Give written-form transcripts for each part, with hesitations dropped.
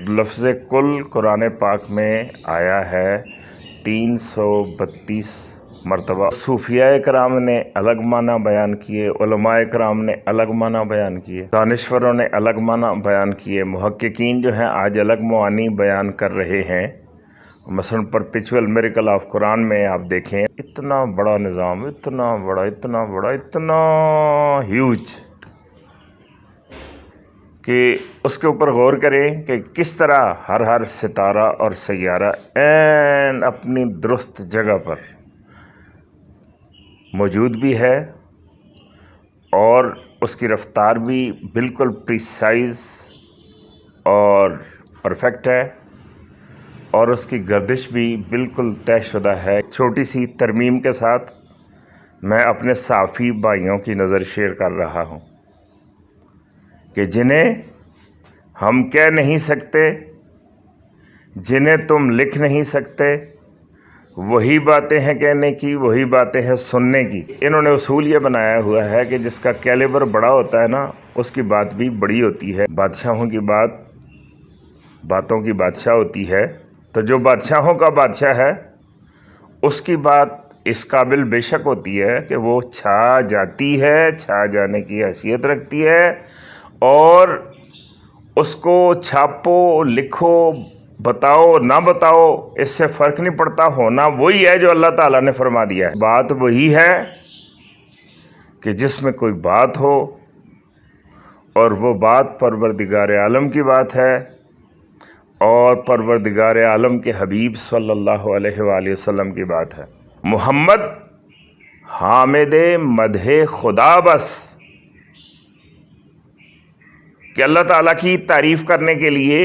لفظ کل قرآن پاک میں آیا ہے 332 مرتبہ۔ صوفیاء کرام نے الگ معنی بیان کیے، علماء کرام نے الگ معنی بیان کیے، دانشوروں نے الگ معنی بیان کیے، محققین جو ہیں آج الگ معانی بیان کر رہے ہیں۔ مثلا پرپیچول میریکل آف قرآن میں آپ دیکھیں، اتنا بڑا نظام، اتنا بڑا ہیوج کہ اس کے اوپر غور کریں کہ کس طرح ہر ستارہ اور سیارہ عین اپنی درست جگہ پر موجود بھی ہے اور اس کی رفتار بھی بالکل پریسائز اور پرفیکٹ ہے، اور اس کی گردش بھی بالکل طے شدہ ہے۔ چھوٹی سی ترمیم کے ساتھ میں اپنے صحافی بھائیوں کی نظر شیئر کر رہا ہوں کہ جنہیں ہم کہہ نہیں سکتے، جنہیں تم لکھ نہیں سکتے، وہی باتیں ہیں کہنے کی، وہی باتیں ہیں سننے کی۔ انہوں نے اصول یہ بنایا ہوا ہے کہ جس کا کیلیبر بڑا ہوتا ہے نا، اس کی بات بھی بڑی ہوتی ہے۔ بادشاہوں کی بات باتوں کی بادشاہ ہوتی ہے، تو جو بادشاہوں کا بادشاہ ہے اس کی بات اس قابل بے شک ہوتی ہے کہ وہ چھا جاتی ہے، چھا جانے کی حیثیت رکھتی ہے، اور اس کو چھاپو، لکھو، بتاؤ نہ بتاؤ، اس سے فرق نہیں پڑتا، ہونا وہی ہے جو اللہ تعالیٰ نے فرما دیا ہے۔ بات وہی ہے کہ جس میں کوئی بات ہو اور وہ بات پروردگار عالم کی بات ہے اور پروردگار عالم کے حبیب صلی اللہ علیہ وآلہ وسلم کی بات ہے۔ محمد حامد مدح خدا بس، کہ اللہ تعالیٰ کی تعریف کرنے کے لیے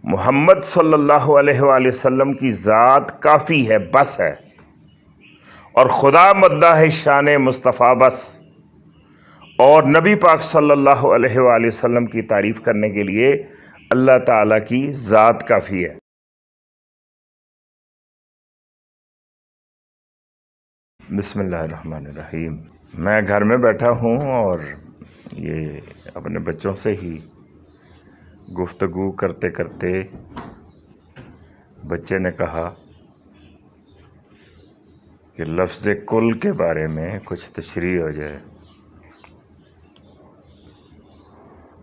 محمد صلی اللہ علیہ وآلہ وسلم کی ذات کافی ہے، بس ہے، اور خدا مداح شان مصطفیٰ بس، اور نبی پاک صلی اللہ علیہ وآلہ وسلم کی تعریف کرنے کے لیے اللہ تعالیٰ کی ذات کافی ہے۔ بسم اللہ الرحمن الرحیم۔ میں گھر میں بیٹھا ہوں اور یہ اپنے بچوں سے ہی گفتگو کرتے کرتے بچے نے کہا کہ لفظ کل کے بارے میں کچھ تشریح ہو جائے،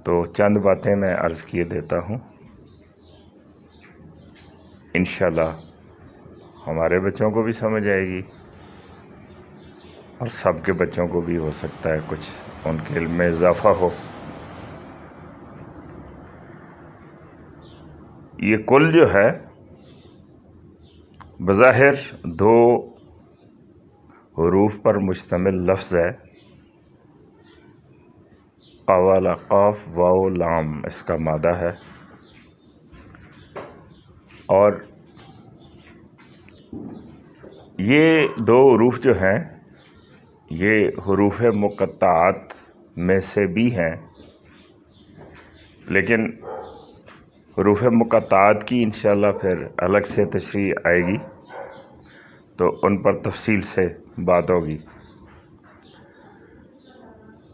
تو چند باتیں میں عرض کیے دیتا ہوں۔ انشاءاللہ ہمارے بچوں کو بھی سمجھ آئے گی اور سب کے بچوں کو بھی ہو سکتا ہے کچھ ان کے علم میں اضافہ ہو۔ یہ کل جو ہے بظاہر 2 حروف پر مشتمل لفظ ہے، اول قاف واو لام اس کا مادہ ہے، اور یہ 2 حروف جو ہیں یہ حروف مقطعات میں سے بھی ہیں، لیکن حروف مقطعات کی انشاءاللہ پھر الگ سے تشریح آئے گی تو ان پر تفصیل سے بات ہوگی۔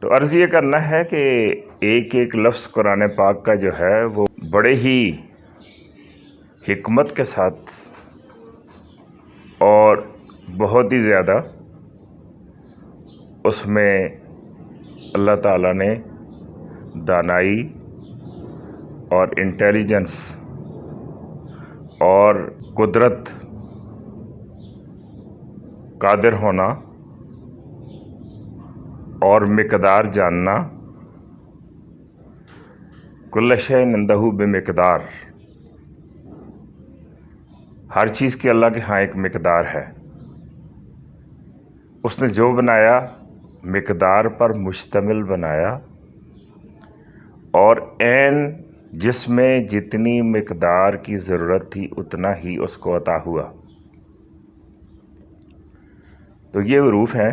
تو عرض یہ کرنا ہے کہ ایک ایک لفظ قرآن پاک کا جو ہے وہ بڑے ہی حکمت کے ساتھ اور بہت ہی زیادہ اس میں اللہ تعالیٰ نے دانائی اور انٹیلیجنس اور قدرت، قادر ہونا اور مقدار جاننا، کل شیء عندہ بمقدار، ہر چیز کی اللہ کے ہاں ایک مقدار ہے۔ اس نے جو بنایا مقدار پر مشتمل بنایا، اور عین جس میں جتنی مقدار کی ضرورت تھی اتنا ہی اس کو عطا ہوا۔ تو یہ حروف ہیں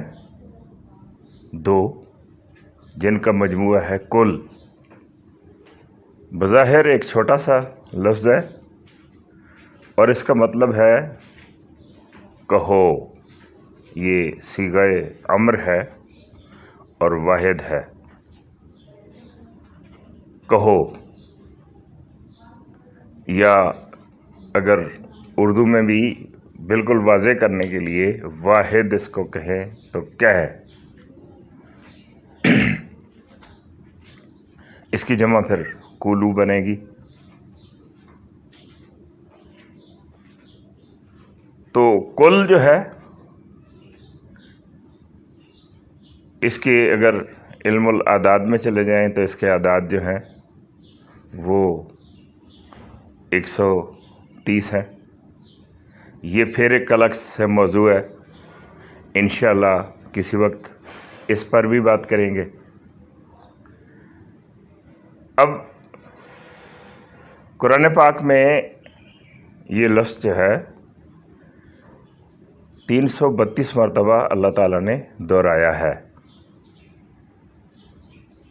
2 جن کا مجموعہ ہے کل۔ بظاہر ایک چھوٹا سا لفظ ہے اور اس کا مطلب ہے کہو، یہ صیغہ امر ہے اور واحد ہے، کہو۔ یا اگر اردو میں بھی بالکل واضح کرنے کے لیے واحد اس کو کہیں تو کیا ہے؟ اس کی جمع پھر کولو بنے گی. تو کل جو ہے اس کے اگر علم الاعداد میں چلے جائیں تو اس کے اعداد جو ہیں وہ 130 ہیں. یہ پھر ایک الگ سے موضوع ہے، انشاءاللہ کسی وقت اس پر بھی بات کریں گے. اب قرآن پاک میں یہ لفظ جو ہے 332 مرتبہ اللہ تعالیٰ نے دہرایا ہے،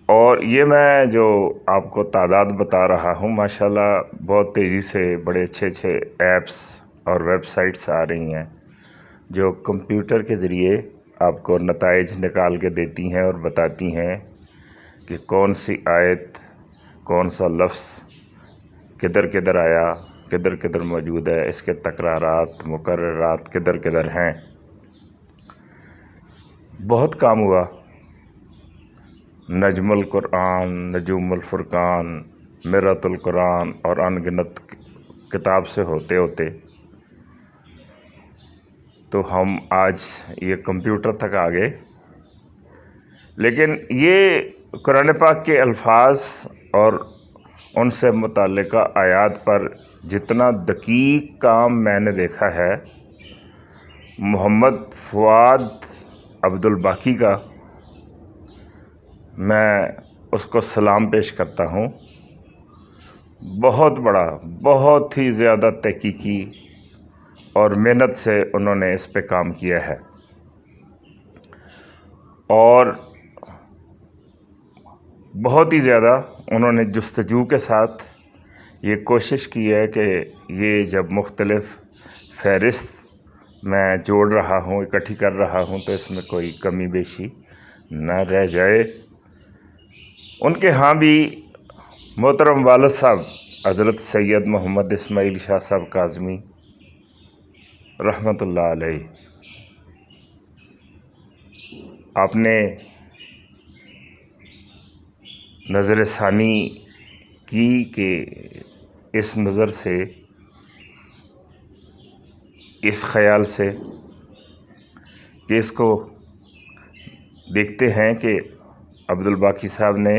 اور یہ میں جو آپ کو تعداد بتا رہا ہوں ماشاءاللہ بہت تیزی سے بڑے اچھے ایپس اور ویب سائٹس آ رہی ہیں جو کمپیوٹر کے ذریعے آپ کو نتائج نکال کے دیتی ہیں اور بتاتی ہیں کہ کون سی آیت، کون سا لفظ کدھر کدھر آیا، کدھر کدھر موجود ہے، اس کے تکرارات، مکررات کدھر کدھر ہیں. بہت کام ہوا، نجم القرآن، نجوم الفرقان، مرۃ القرآن اور ان گنت کتاب سے ہوتے ہوتے تو ہم آج یہ کمپیوٹر تک آ گئے. لیکن یہ قرآن پاک کے الفاظ اور ان سے متعلقہ آیات پر جتنا دقیق کام میں نے دیکھا ہے محمد فؤاد عبد الباقی کا، میں اس کو سلام پیش کرتا ہوں. بہت بڑا، بہت ہی زیادہ تحقیقی اور محنت سے انہوں نے اس پہ کام کیا ہے، اور بہت ہی زیادہ انہوں نے جستجو کے ساتھ یہ کوشش کی ہے کہ یہ جب مختلف فہرست میں جوڑ رہا ہوں، اکٹھی کر رہا ہوں تو اس میں کوئی کمی بیشی نہ رہ جائے. ان کے ہاں بھی محترم والد صاحب حضرت سید محمد اسماعیل شاہ صاحب کاظمی رحمۃ اللہ علیہ، آپ نے نظر ثانی کی کہ اس نظر سے، اس خیال سے کہ اس کو دیکھتے ہیں کہ عبد الباقی صاحب نے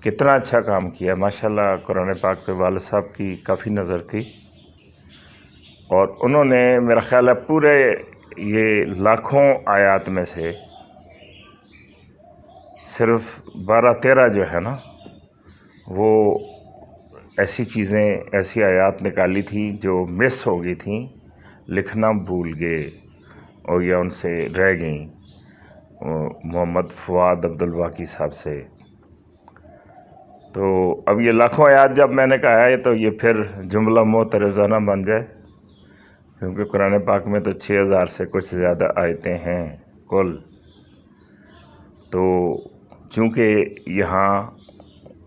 کتنا اچھا کام کیا. ماشاءاللہ قرآن پاک پہ والد صاحب کی کافی نظر تھی، اور انہوں نے میرا خیال ہے پورے یہ لاکھوں آیات میں سے صرف 12-13 جو ہے نا وہ ایسی چیزیں، ایسی آیات نکالی تھی جو مس ہو گئی تھیں، لکھنا بھول گئے اور یا ان سے رہ گئیں محمد فؤاد عبد الباقی صاحب سے. تو اب یہ لاکھوں آیات جب میں نے کہا ہے تو یہ پھر جملہ معترضانہ بن جائے، کیونکہ قرآن پاک میں تو 6000 سے کچھ زیادہ آیتیں ہیں کل. تو چونکہ یہاں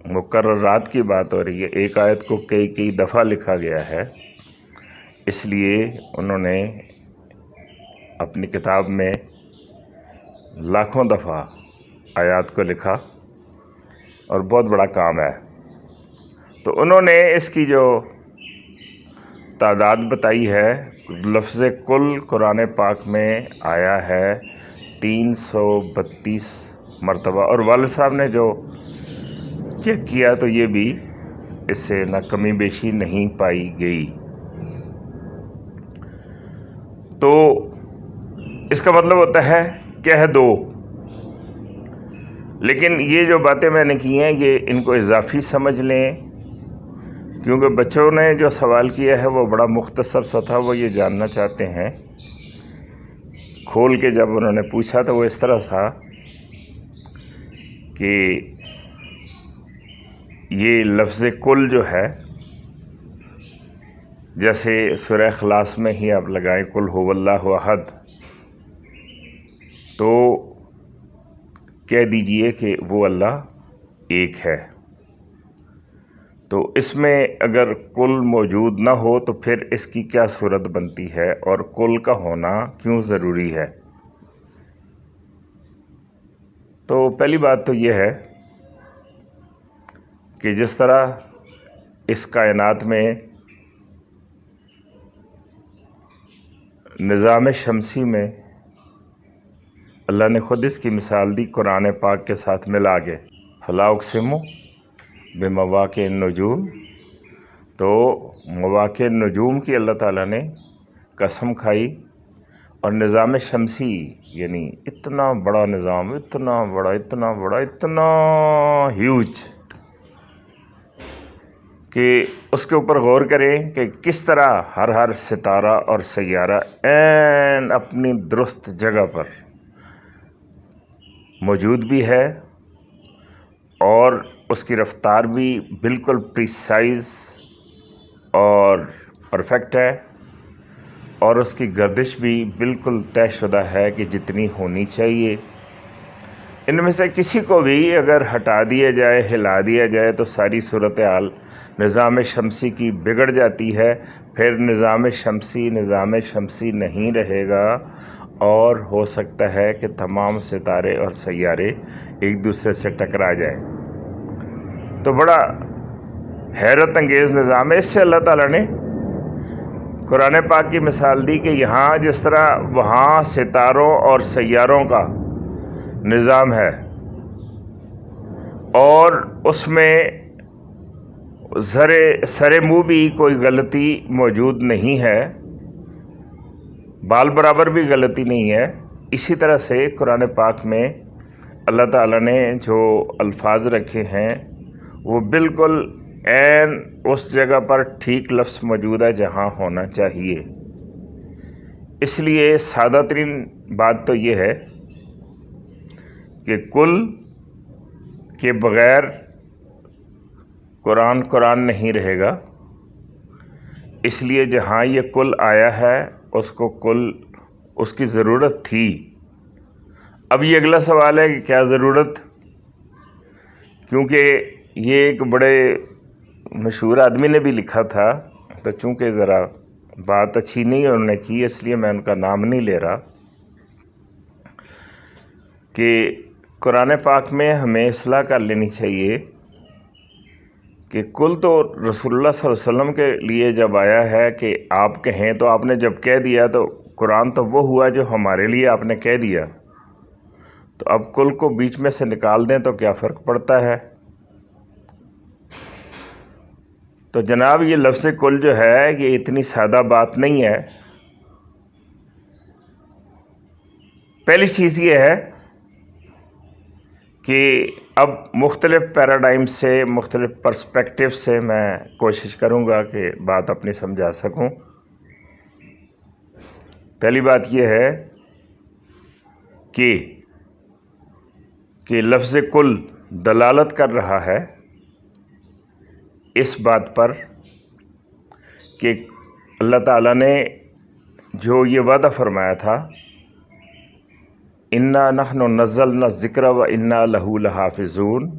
مکررات کی بات ہو رہی ہے، ایک آیت کو کئی دفعہ لکھا گیا ہے، اس لیے انہوں نے اپنی کتاب میں لاکھوں دفعہ آیات کو لکھا، اور بہت بڑا کام ہے. تو انہوں نے اس کی جو تعداد بتائی ہے، لفظ کل قرآن پاک میں آیا ہے 332 مرتبہ، اور والد صاحب نے جو چیک کیا تو یہ بھی اس سے نہ کمی بیشی نہیں پائی گئی. تو اس کا مطلب ہوتا ہے کہہ دو. لیکن یہ جو باتیں میں نے کی ہیں یہ ان کو اضافی سمجھ لیں، کیونکہ بچوں نے جو سوال کیا ہے وہ بڑا مختصر سا تھا. وہ یہ جاننا چاہتے ہیں، کھول کے جب انہوں نے پوچھا تو وہ اس طرح تھا کہ یہ لفظ کل جو ہے، جیسے سورہ اخلاص میں ہی آپ لگائیں قل هو اللہ احد، تو کہہ دیجئے کہ وہ اللہ ایک ہے. تو اس میں اگر کل موجود نہ ہو تو پھر اس کی کیا صورت بنتی ہے اور کل کا ہونا کیوں ضروری ہے؟ تو پہلی بات تو یہ ہے کہ جس طرح اس کائنات میں نظام شمسی میں اللہ نے خود اس کی مثال دی قرآن پاک کے ساتھ ملا کے، فلا اقسم بمواقع النجوم، تو مواقع النجوم کی اللہ تعالیٰ نے قسم کھائی، اور نظام شمسی یعنی اتنا بڑا نظام، اتنا ہیوج کہ اس کے اوپر غور کریں کہ کس طرح ہر ستارہ اور سیارہ عین اپنی درست جگہ پر موجود بھی ہے، اور اس کی رفتار بھی بالکل پریسائز اور پرفیکٹ ہے، اور اس کی گردش بھی بالکل طے شدہ ہے کہ جتنی ہونی چاہیے۔ ان میں سے کسی کو بھی اگر ہٹا دیا جائے، ہلا دیا جائے، تو ساری صورتحال نظام شمسی کی بگڑ جاتی ہے، پھر نظام شمسی نہیں رہے گا، اور ہو سکتا ہے کہ تمام ستارے اور سیارے ایک دوسرے سے ٹکرا جائیں۔ تو بڑا حیرت انگیز نظام ہے۔ اس سے اللہ تعالیٰ نے قرآن پاک کی مثال دی کہ یہاں جس طرح وہاں ستاروں اور سیاروں کا نظام ہے، اور اس میں سر منہ بھی کوئی غلطی موجود نہیں ہے، بال برابر بھی غلطی نہیں ہے، اسی طرح سے قرآن پاک میں اللہ تعالیٰ نے جو الفاظ رکھے ہیں وہ بالکل عین اس جگہ پر ٹھیک لفظ موجود ہے جہاں ہونا چاہیے۔ اس لیے سادہ ترین بات تو یہ ہے کہ کل کے بغیر قرآن نہیں رہے گا، اس لیے جہاں یہ کل آیا ہے اس کو کل اس کی ضرورت تھی۔ اب یہ اگلا سوال ہے کہ کیا ضرورت، کیونکہ یہ ایک بڑے مشہور آدمی نے بھی لکھا تھا، تو چونکہ ذرا بات اچھی نہیں انہوں نے کی، اس لیے میں ان کا نام نہیں لے رہا، کہ قرآن پاک میں ہمیں اصلاح کر لینی چاہیے کہ کل تو رسول اللہ صلی اللہ علیہ وسلم کے لیے جب آیا ہے کہ آپ کہیں، تو آپ نے جب کہہ دیا تو قرآن تو وہ ہوا جو ہمارے لیے آپ نے کہہ دیا، تو اب کل کو بیچ میں سے نکال دیں تو کیا فرق پڑتا ہے؟ تو جناب یہ لفظ کل جو ہے یہ اتنی سادہ بات نہیں ہے۔ پہلی چیز یہ ہے کہ اب مختلف پیراڈائم سے، مختلف پرسپیکٹیو سے میں کوشش کروں گا کہ بات اپنی سمجھا سکوں۔ پہلی بات یہ ہے کہ لفظ کل دلالت کر رہا ہے اس بات پر کہ اللہ تعالیٰ نے جو یہ وعدہ فرمایا تھا، انا نحن نزلنا الذکر و انا لہ لحافظون،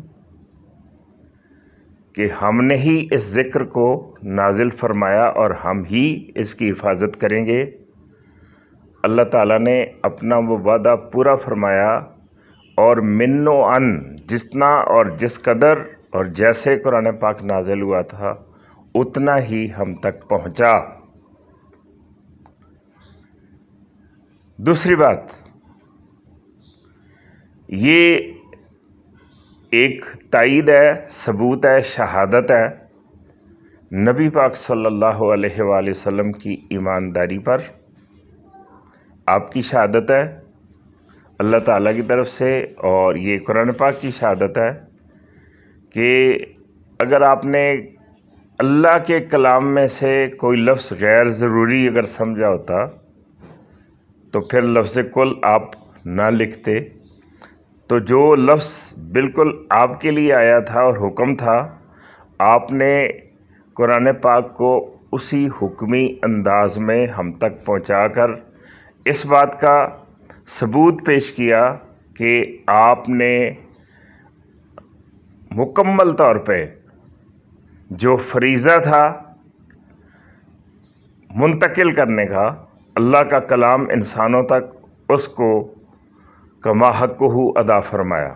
کہ ہم نے ہی اس ذکر کو نازل فرمایا اور ہم ہی اس کی حفاظت کریں گے۔ اللہ تعالیٰ نے اپنا وہ وعدہ پورا فرمایا، اور من و ان جتنا اور جس قدر اور جیسے قرآن پاک نازل ہوا تھا اتنا ہی ہم تک پہنچا۔ دوسری بات، یہ ایک تائید ہے، ثبوت ہے، شہادت ہے نبی پاک صلی اللہ علیہ وآلہ وسلم کی ایمانداری پر، آپ کی شہادت ہے اللہ تعالیٰ کی طرف سے، اور یہ قرآن پاک کی شہادت ہے کہ اگر آپ نے اللہ کے کلام میں سے کوئی لفظ غیر ضروری اگر سمجھا ہوتا تو پھر لفظ کل آپ نہ لکھتے۔ تو جو لفظ بالکل آپ کے لیے آیا تھا اور حکم تھا، آپ نے قرآن پاک کو اسی حکمی انداز میں ہم تک پہنچا کر اس بات کا ثبوت پیش کیا کہ آپ نے مکمل طور پہ جو فریضہ تھا منتقل کرنے کا اللہ کا کلام انسانوں تک، اس کو کما حقہ ادا فرمایا۔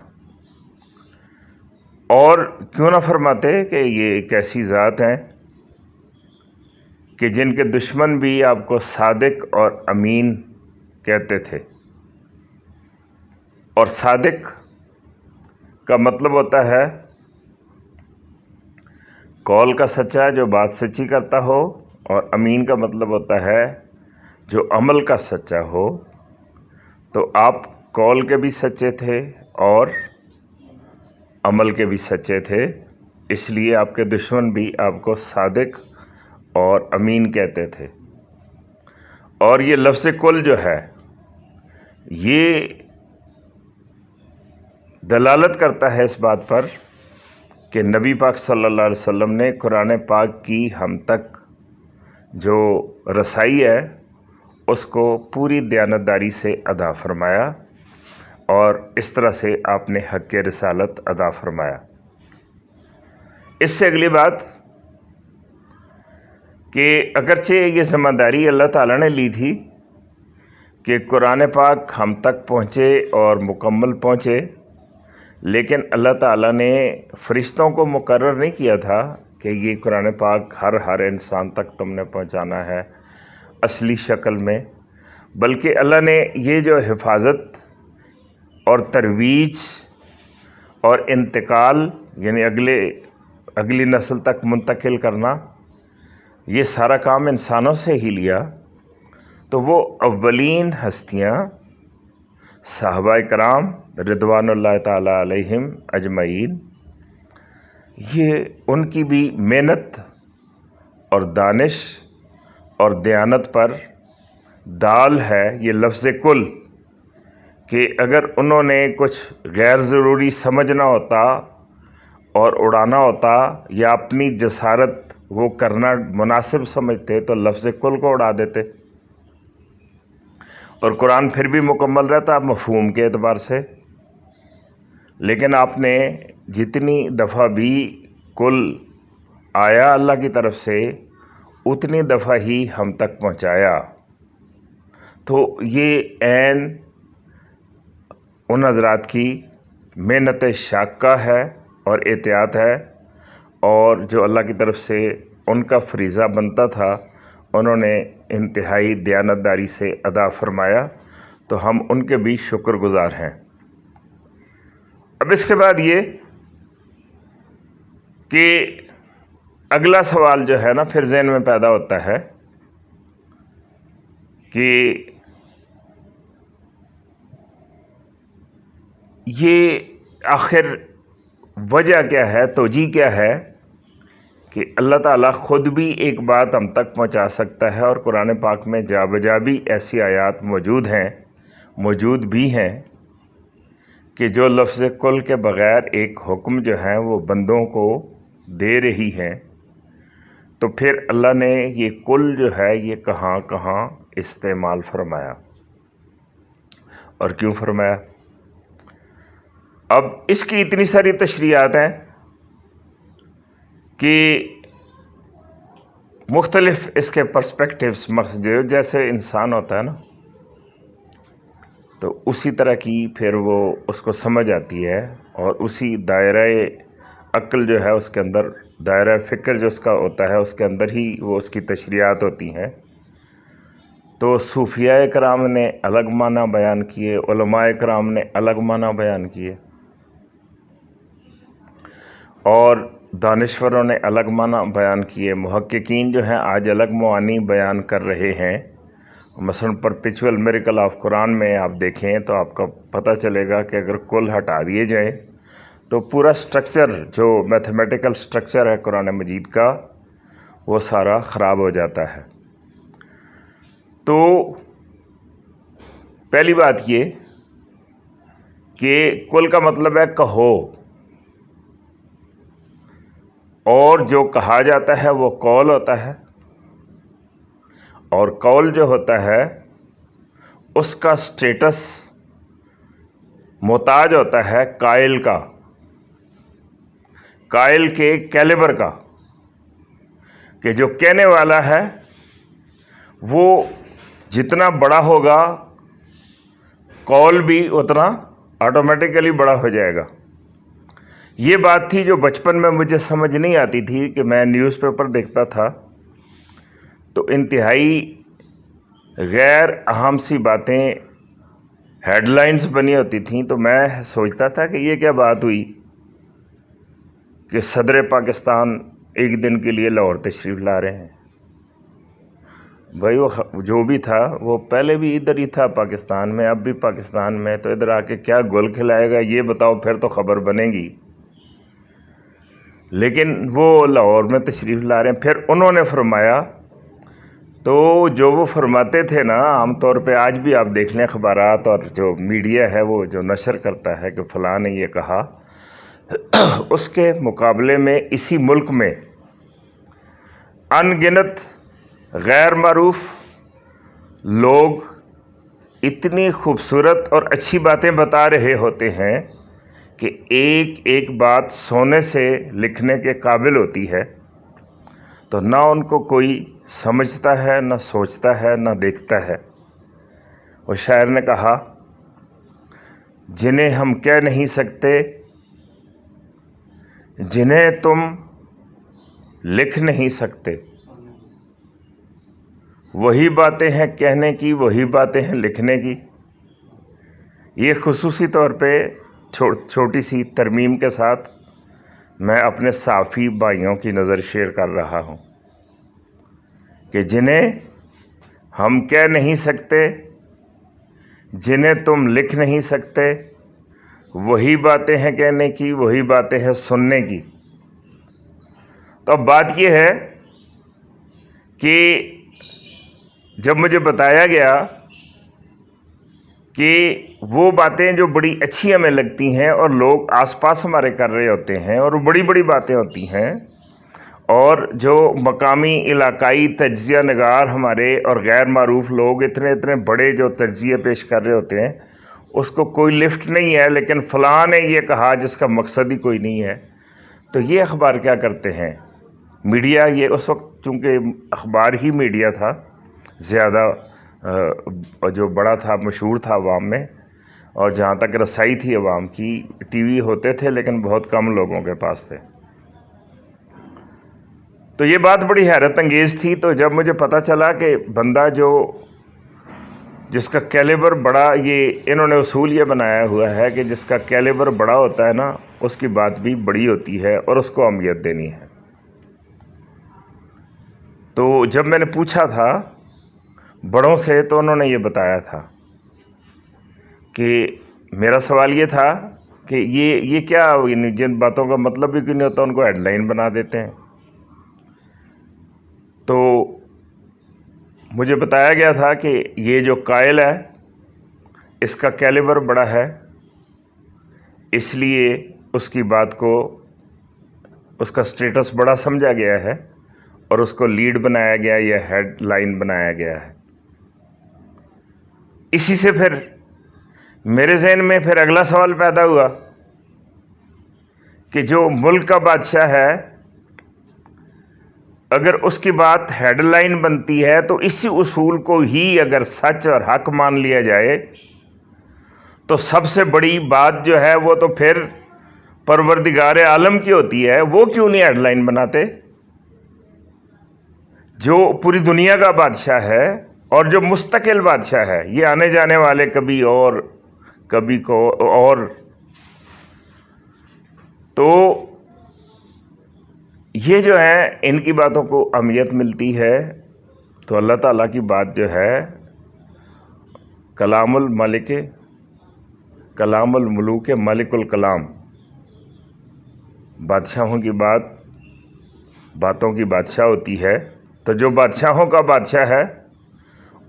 اور کیوں نہ فرماتے کہ یہ ایک ایسی ذات ہیں کہ جن کے دشمن بھی آپ کو صادق اور امین کہتے تھے۔ اور صادق کا مطلب ہوتا ہے قول کا سچا، جو بات سچی کرتا ہو، اور امین کا مطلب ہوتا ہے جو عمل کا سچا ہو۔ تو آپ قول کے بھی سچے تھے اور عمل کے بھی سچے تھے، اس لیے آپ کے دشمن بھی آپ کو صادق اور امین کہتے تھے۔ اور یہ لفظ کل جو ہے یہ دلالت کرتا ہے اس بات پر کہ نبی پاک صلی اللہ علیہ وسلم نے قرآن پاک کی ہم تک جو رسائی ہے اس کو پوری دیانتداری سے ادا فرمایا، اور اس طرح سے آپ نے حق رسالت ادا فرمایا۔ اس سے اگلی بات کہ اگرچہ یہ ذمہ داری اللہ تعالیٰ نے لی تھی کہ قرآن پاک ہم تک پہنچے اور مکمل پہنچے، لیکن اللہ تعالیٰ نے فرشتوں کو مقرر نہیں کیا تھا کہ یہ قرآن پاک ہر انسان تک تم نے پہنچانا ہے اصلی شکل میں، بلکہ اللہ نے یہ جو حفاظت اور ترویج اور انتقال، یعنی اگلی نسل تک منتقل کرنا، یہ سارا کام انسانوں سے ہی لیا۔ تو وہ اولین ہستیاں صحابہ کرام رضوان اللہ تعالیٰ علیہم اجمعین، یہ ان کی بھی محنت اور دانش اور دیانت پر دال ہے یہ لفظ کل، کہ اگر انہوں نے کچھ غیر ضروری سمجھنا ہوتا اور اڑانا ہوتا یا اپنی جسارت وہ کرنا مناسب سمجھتے تو لفظ کل کو اڑا دیتے، اور قرآن پھر بھی مکمل رہتا مفہوم کے اعتبار سے۔ لیکن آپ نے جتنی دفعہ بھی کل آیا اللہ کی طرف سے اتنی دفعہ ہی ہم تک پہنچایا۔ تو یہ عین ان حضرات کی محنت شاقہ ہے اور احتیاط ہے، اور جو اللہ کی طرف سے ان کا فریضہ بنتا تھا انہوں نے انتہائی دیانتداری سے ادا فرمایا، تو ہم ان کے بھی شکر گزار ہیں۔ اب اس کے بعد یہ کہ اگلا سوال جو ہے نا پھر ذہن میں پیدا ہوتا ہے کہ یہ آخر وجہ کیا ہے، توجیہ کیا ہے کہ اللہ تعالیٰ خود بھی ایک بات ہم تک پہنچا سکتا ہے، اور قرآن پاک میں جا بجا بھی ایسی آیات موجود بھی ہیں کہ جو لفظ کل کے بغیر ایک حکم جو ہے وہ بندوں کو دے رہی ہیں۔ تو پھر اللہ نے یہ کل جو ہے یہ کہاں کہاں استعمال فرمایا اور کیوں فرمایا؟ اب اس کی اتنی ساری تشریحات ہیں کہ مختلف اس کے پرسپیکٹیوز، جیسے انسان ہوتا ہے نا تو اسی طرح کی پھر وہ اس کو سمجھ آتی ہے، اور اسی دائرہ عقل جو ہے اس کے اندر، دائرہ فکر جو اس کا ہوتا ہے اس کے اندر ہی وہ اس کی تشریحات ہوتی ہیں۔ تو صوفیاء کرام نے الگ معنی بیان کیے، علماء کرام نے الگ معنی بیان کیے، اور دانشوروں نے الگ معنی بیان کیے، محققین جو ہیں آج الگ معانی بیان کر رہے ہیں۔ مثلا پرپیچول میریکل آف قرآن میں آپ دیکھیں تو آپ کا پتہ چلے گا کہ اگر کل ہٹا دیے جائیں تو پورا سٹرکچر جو میتھمیٹیکل سٹرکچر ہے قرآن مجید کا وہ سارا خراب ہو جاتا ہے۔ تو پہلی بات یہ کہ کل کا مطلب ہے کہو، اور جو کہا جاتا ہے وہ قول ہوتا ہے، اور قول جو ہوتا ہے اس کا سٹیٹس محتاج ہوتا ہے قائل کا، قائل کے کیلیبر کا۔ کہ جو کہنے والا ہے وہ جتنا بڑا ہوگا قول بھی اتنا آٹومیٹیکلی بڑا ہو جائے گا۔ یہ بات تھی جو بچپن میں مجھے سمجھ نہیں آتی تھی کہ میں نیوز پیپر دیکھتا تھا تو انتہائی غیر اہم سی باتیں ہیڈ لائنز بنی ہوتی تھیں، تو میں سوچتا تھا کہ یہ کیا بات ہوئی کہ صدر پاکستان ایک دن کے لیے لاہور تشریف لا رہے ہیں۔ بھائی وہ جو بھی تھا وہ پہلے بھی ادھر ہی تھا پاکستان میں، اب بھی پاکستان میں، تو ادھر آ کے کیا گول کھلائے گا یہ بتاؤ، پھر تو خبر بنے گی۔ لیکن وہ لاہور میں تشریف لا رہے ہیں۔ پھر انہوں نے فرمایا، تو جو وہ فرماتے تھے نا، عام طور پہ آج بھی آپ دیکھ لیں اخبارات اور جو میڈیا ہے وہ جو نشر کرتا ہے کہ فلاں نے یہ کہا، اس کے مقابلے میں اسی ملک میں ان گنت غیر معروف لوگ اتنی خوبصورت اور اچھی باتیں بتا رہے ہوتے ہیں کہ ایک ایک بات سونے سے لکھنے کے قابل ہوتی ہے، تو نہ ان کو کوئی سمجھتا ہے، نہ سوچتا ہے، نہ دیکھتا ہے۔ وہ شاعر نے کہا، جنہیں ہم کہہ نہیں سکتے، جنہیں تم لکھ نہیں سکتے، وہی باتیں ہیں کہنے کی، وہی باتیں ہیں لکھنے کی۔ یہ خصوصی طور پہ چھوٹی سی ترمیم کے ساتھ میں اپنے صحافی بھائیوں کی نظر شیئر کر رہا ہوں کہ جنہیں ہم کہہ نہیں سکتے، جنہیں تم لکھ نہیں سکتے، وہی باتیں ہیں کہنے کی، وہی باتیں ہیں سننے کی۔ تو اب بات یہ ہے کہ جب مجھے بتایا گیا کہ وہ باتیں جو بڑی اچھی ہمیں لگتی ہیں اور لوگ آس پاس ہمارے کر رہے ہوتے ہیں اور وہ بڑی بڑی باتیں ہوتی ہیں، اور جو مقامی علاقائی تجزیہ نگار ہمارے اور غیر معروف لوگ اتنے بڑے جو تجزیے پیش کر رہے ہوتے ہیں، اس کو کوئی لفٹ نہیں ہے، لیکن فلاں نے یہ کہا جس کا مقصد ہی کوئی نہیں ہے۔ تو یہ اخبار کیا کرتے ہیں، میڈیا، یہ اس وقت چونکہ اخبار ہی میڈیا تھا، زیادہ جو بڑا تھا، مشہور تھا عوام میں، اور جہاں تک رسائی تھی عوام کی، ٹی وی ہوتے تھے لیکن بہت کم لوگوں کے پاس تھے۔ تو یہ بات بڑی حیرت انگیز تھی۔ تو جب مجھے پتہ چلا کہ بندہ جس کا کیلیبر بڑا، یہ انہوں نے اصول یہ بنایا ہوا ہے کہ جس کا کیلیبر بڑا ہوتا ہے نا، اس کی بات بھی بڑی ہوتی ہے اور اس کو اہمیت دینی ہے۔ تو جب میں نے پوچھا تھا بڑوں سے تو انہوں نے یہ بتایا تھا کہ میرا سوال یہ تھا کہ یہ کیا، جن باتوں کا مطلب بھی کیوں نہیں ہوتا ان کو ہیڈ لائن بنا دیتے ہیں۔ تو مجھے بتایا گیا تھا کہ یہ جو قائل ہے اس کا کیلیبر بڑا ہے، اس لیے اس کی بات کو، اس کا سٹیٹس بڑا سمجھا گیا ہے اور اس کو لیڈ بنایا گیا یا ہیڈ لائن بنایا گیا ہے۔ اسی سے پھر میرے ذہن میں پھر اگلا سوال پیدا ہوا کہ جو ملک کا بادشاہ ہے، اگر اس کی بات ہیڈ لائن بنتی ہے تو اسی اصول کو ہی اگر سچ اور حق مان لیا جائے تو سب سے بڑی بات جو ہے وہ تو پھر پروردگار عالم کی ہوتی ہے۔ وہ کیوں نہیں ہیڈ لائن بناتے؟ جو پوری دنیا کا بادشاہ ہے اور جو مستقل بادشاہ ہے، یہ آنے جانے والے کبھی اور کبھی کو اور، تو یہ جو ہے ان کی باتوں کو اہمیت ملتی ہے۔ تو اللہ تعالیٰ کی بات جو ہے، کلام الملک، کلام الملوک، ملک الکلام، بادشاہوں کی بات باتوں کی بادشاہ ہوتی ہے۔ تو جو بادشاہوں کا بادشاہ ہے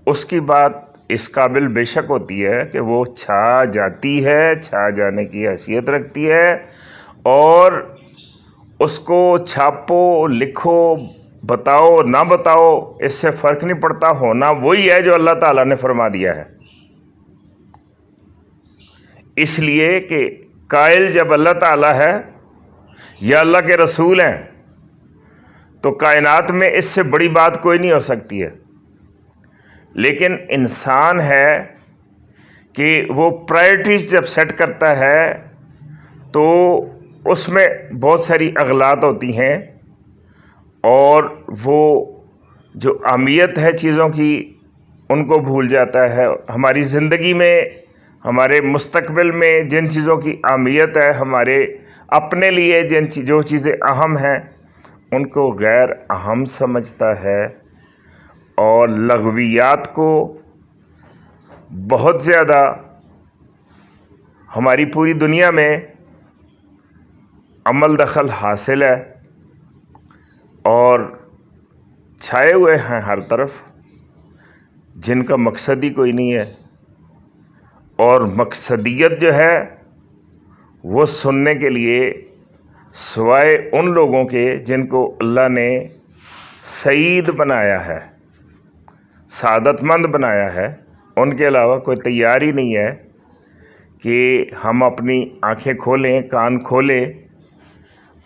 اس کی بات اس قابل بے شک ہوتی ہے کہ وہ چھا جاتی ہے، چھا جانے کی حیثیت رکھتی ہے، اور اس کو چھاپو، لکھو، بتاؤ نہ بتاؤ، اس سے فرق نہیں پڑتا، ہونا وہی ہے جو اللہ تعالیٰ نے فرما دیا ہے۔ اس لیے کہ قائل جب اللہ تعالیٰ ہے یا اللہ کے رسول ہیں تو کائنات میں اس سے بڑی بات کوئی نہیں ہو سکتی ہے. لیکن انسان ہے کہ وہ پرائرٹیز جب سیٹ کرتا ہے تو اس میں بہت ساری اغلاط ہوتی ہیں، اور وہ جو اہمیت ہے چیزوں کی ان کو بھول جاتا ہے. ہماری زندگی میں، ہمارے مستقبل میں جن چیزوں کی اہمیت ہے، ہمارے اپنے لیے جو چیزیں اہم ہیں ان کو غیر اہم سمجھتا ہے، اور لغویات کو بہت زیادہ ہماری پوری دنیا میں عمل دخل حاصل ہے، اور چھائے ہوئے ہیں ہر طرف، جن کا مقصد ہی کوئی نہیں ہے. اور مقصدیت جو ہے وہ سننے کے لیے سوائے ان لوگوں کے جن کو اللہ نے سعید بنایا ہے، سعادت مند بنایا ہے، ان کے علاوہ کوئی تیار ہی نہیں ہے کہ ہم اپنی آنکھیں کھولیں، کان کھولیں،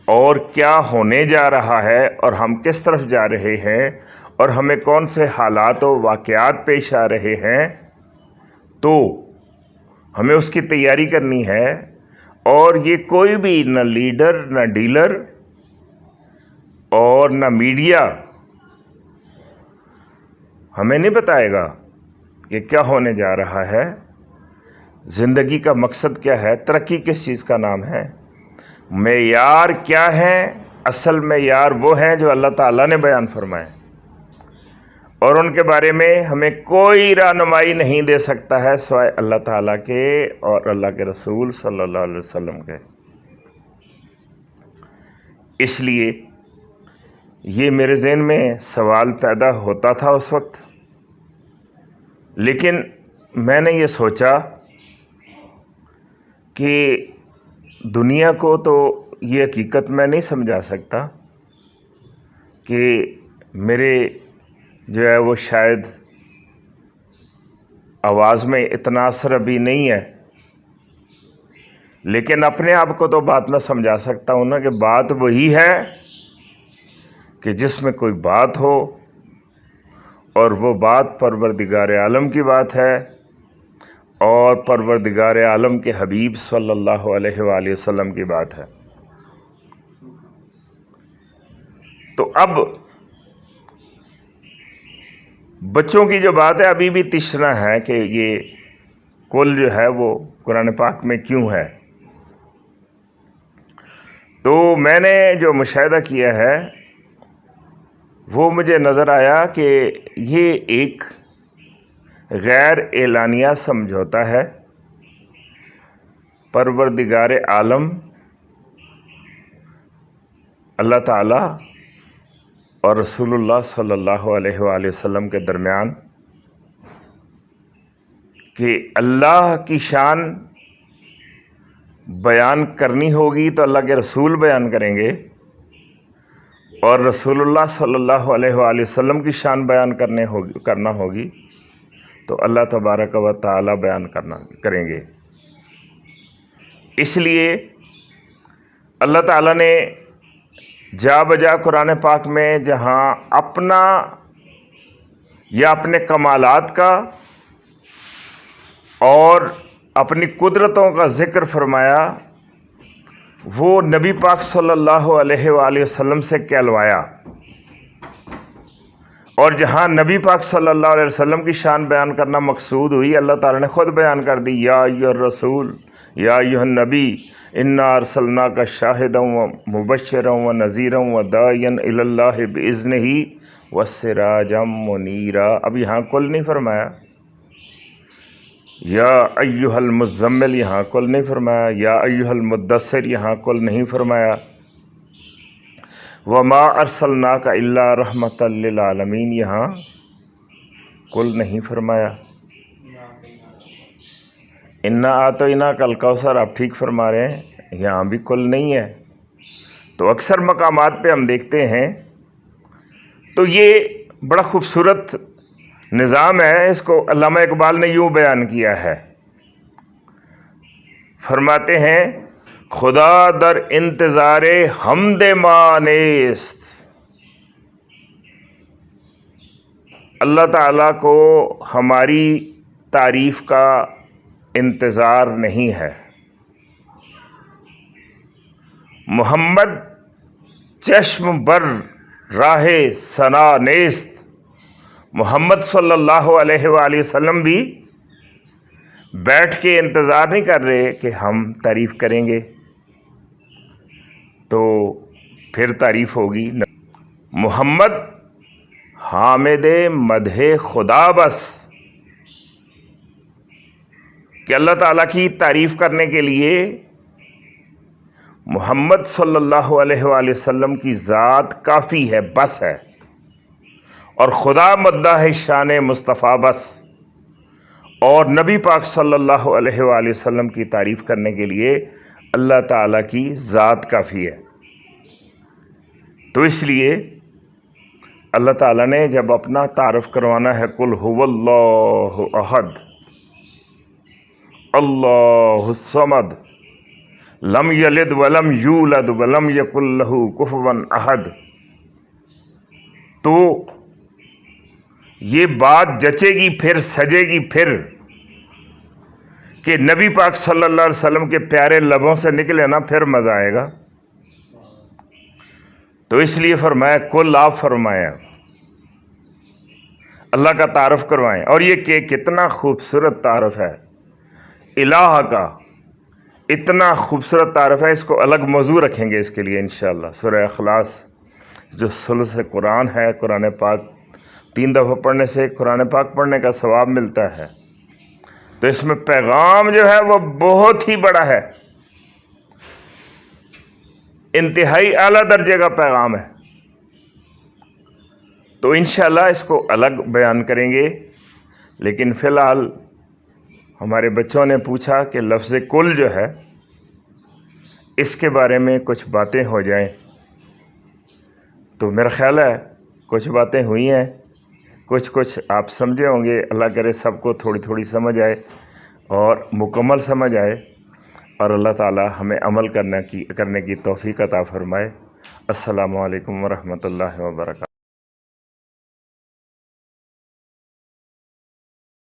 اور کیا ہونے جا رہا ہے اور ہم کس طرف جا رہے ہیں اور ہمیں کون سے حالات و واقعات پیش آ رہے ہیں، تو ہمیں اس کی تیاری کرنی ہے. اور یہ کوئی بھی نہ لیڈر، نہ ڈیلر اور نہ میڈیا ہمیں نہیں بتائے گا کہ کیا ہونے جا رہا ہے، زندگی کا مقصد کیا ہے، ترقی کس چیز کا نام ہے، معیار کیا ہے. اصل معیار وہ ہیں جو اللہ تعالیٰ نے بیان فرمائے، اور ان کے بارے میں ہمیں کوئی رہنمائی نہیں دے سکتا ہے سوائے اللہ تعالیٰ کے اور اللہ کے رسول صلی اللہ علیہ وسلم کے. اس لیے یہ میرے ذہن میں سوال پیدا ہوتا تھا اس وقت، لیکن میں نے یہ سوچا کہ دنیا کو تو یہ حقیقت میں نہیں سمجھا سکتا کہ میرے جو ہے وہ شاید آواز میں اتنا اثر ابھی نہیں ہے، لیکن اپنے آپ کو تو بات میں سمجھا سکتا ہوں نا کہ بات وہی ہے کہ جس میں کوئی بات ہو، اور وہ بات پروردگار عالم کی بات ہے، اور پروردگار عالم کے حبیب صلی اللہ علیہ وآلہ وسلم کی بات ہے. تو اب بچوں کی جو بات ہے ابھی بھی تشنا ہے کہ یہ کل جو ہے وہ قرآن پاک میں کیوں ہے. تو میں نے جو مشاہدہ کیا ہے وہ مجھے نظر آیا کہ یہ ایک غیر اعلانیہ سمجھوتا ہے. پروردگار عالم اللہ تعالیٰ اور رسول اللہ صلی اللہ علیہ وآلہ وسلم کے درمیان کہ اللہ کی شان بیان کرنی ہوگی تو اللہ کے رسول بیان کریں گے، اور رسول اللہ صلی اللہ علیہ وآلہ وسلم کی شان بیان کرنا ہوگی تو اللہ تبارک و تعالی بیان کریں گے. اس لیے اللہ تعالیٰ نے جا بجا قرآن پاک میں جہاں اپنا یا اپنے کمالات کا اور اپنی قدرتوں کا ذکر فرمایا، وہ نبی پاک صلی اللہ علیہ وآلہ وسلم سے کہلوایا. اور جہاں نبی پاک صلی اللہ علیہ وسلم کی شان بیان کرنا مقصود ہوئی، اللہ تعالیٰ نے خود بیان کر دی، یا ایھا الرسول یا ایھا النبی انا ارسلناک شاہدا ومبشرا ونذیرا وداعیا الی اللہ باذنہ وسراجا منیرا. اب یہاں کل نہیں فرمایا، یا ایھا المزمل یہاں کل نہیں فرمایا، یا ایھا المدثر یہاں کل نہیں فرمایا، وما ارسلناک الا رحمۃ للعالمین یہاں کل نہیں فرمایا. انا اعطیناک الکوثر آپ ٹھیک فرما رہے ہیں، یہاں بھی کل نہیں ہے. تو اکثر مقامات پہ ہم دیکھتے ہیں. تو یہ بڑا خوبصورت نظام ہے، اس کو علامہ اقبال نے یوں بیان کیا ہے، فرماتے ہیں خدا در انتظار حمد ما نیست، اللہ تعالیٰ کو ہماری تعریف کا انتظار نہیں ہے۔ محمد چشم بر راہ ثنا نیست، محمد صلی اللہ علیہ وآلہ وسلم بھی بیٹھ کے انتظار نہیں کر رہے کہ ہم تعریف کریں گے تو پھر تعریف ہوگی۔ محمد حامد مدح خدا بس، کہ اللہ تعالیٰ کی تعریف کرنے کے لیے محمد صلی اللہ علیہ وآلہ وسلم کی ذات کافی ہے، بس ہے، اور خدا مدح شان مصطفیٰ بس، اور نبی پاک صلی اللہ علیہ وآلہ وسلم کی تعریف کرنے کے لیے اللہ تعالیٰ کی ذات کافی ہے۔ تو اس لیے اللہ تعالیٰ نے جب اپنا تعارف کروانا ہے، قل هو اللہ احد اللہ الصمد لم یلد ولم یولد ولم یکن لہ کفوا احد، تو یہ بات جچے گی پھر سجے گی پھر کہ نبی پاک صلی اللہ علیہ وسلم کے پیارے لبوں سے نکلے نا، پھر مزہ آئے گا۔ تو اس لیے فرمایا کل، آپ فرمایا اللہ کا تعارف کروائیں۔ اور یہ کہ کتنا خوبصورت تعارف ہے الہ کا، اتنا خوبصورت تعارف ہے، اس کو الگ موضوع رکھیں گے اس کے لیے انشاءاللہ۔ سورہ اخلاص جو ثلث قرآن ہے، قرآن پاک 3 دفعہ پڑھنے سے قرآن پاک پڑھنے کا ثواب ملتا ہے، تو اس میں پیغام جو ہے وہ بہت ہی بڑا ہے، انتہائی اعلیٰ درجے کا پیغام ہے۔ تو انشاءاللہ اس کو الگ بیان کریں گے، لیکن فی الحال ہمارے بچوں نے پوچھا کہ لفظ کل جو ہے اس کے بارے میں کچھ باتیں ہو جائیں، تو میرا خیال ہے کچھ باتیں ہوئی ہیں، کچھ آپ سمجھے ہوں گے۔ اللہ کرے سب کو تھوڑی تھوڑی سمجھ آئے اور مکمل سمجھ آئے، اور اللہ تعالی ہمیں عمل کرنے کی توفیق عطا فرمائے۔ السلام علیکم ورحمۃ اللہ وبرکاتہ۔